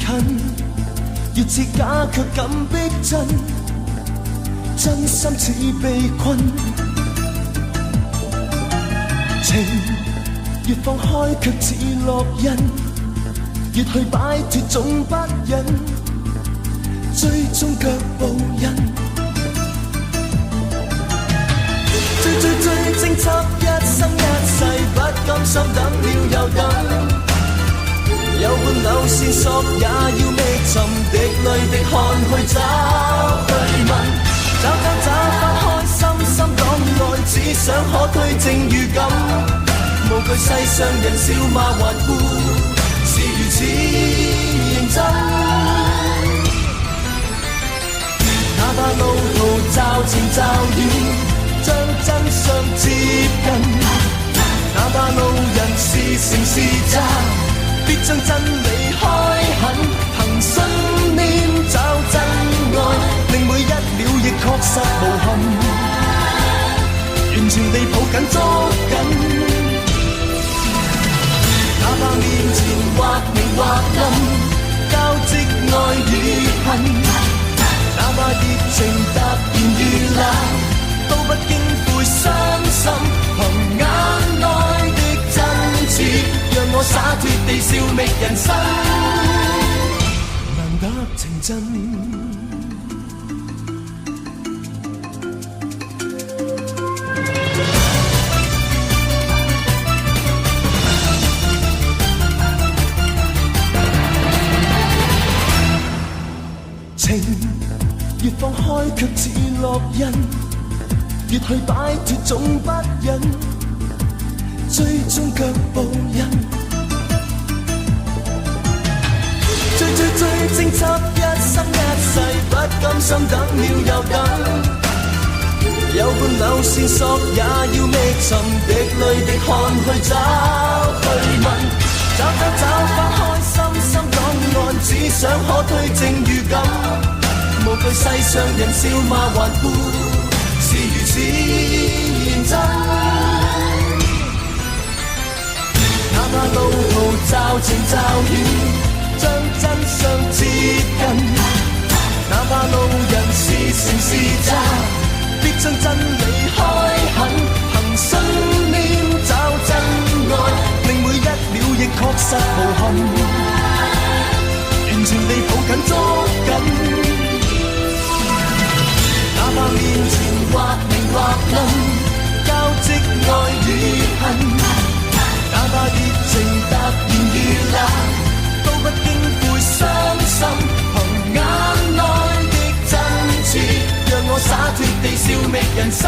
近，越似假卻敢逼真，真心似被困。情越放開卻似烙印，越去擺脫總不忍，追蹤腳步印。追偵緝一生一世，不甘心等了又等，有半縷線索也要覓尋，滴淚的汗去找去問，找翻開心心檔愛，只想可推證預感，無懼世上人笑罵頑固，是如此認真。哪怕路途驟前驟遠，將真相接近，哪怕路人是誠是詐，必將真理開墾，憑信念找真愛，令每一秒亦確實無憾，完全地抱緊捉緊。哪怕面前或明或暗，交織愛與恨，哪怕熱情突然遇冷，都不經悔傷心，憑眼內的真切，讓我灑脫地笑覓人生，難得情真。情越放開卻似烙印，越去擺脫總不忍，追蹤腳步印。追偵緝一生一世，不甘心等了又等，有半縷線索也要覓尋，滴淚的汗去找去問，找翻開心心檔案，只想可推證預感，無懼世上人笑罵頑固，是如此認真。哪怕路途驟前驟遠，將真相接近，哪怕路人是誠是詐，必將真理開墾，憑信念找真愛，令每一秒亦確實無憾，完全地抱緊捉緊。哪怕面前或明或暗，交織愛與恨，哪怕熱情突然遇冷，都不經悔傷心，憑眼內的真切，讓我灑脫地笑覓人生。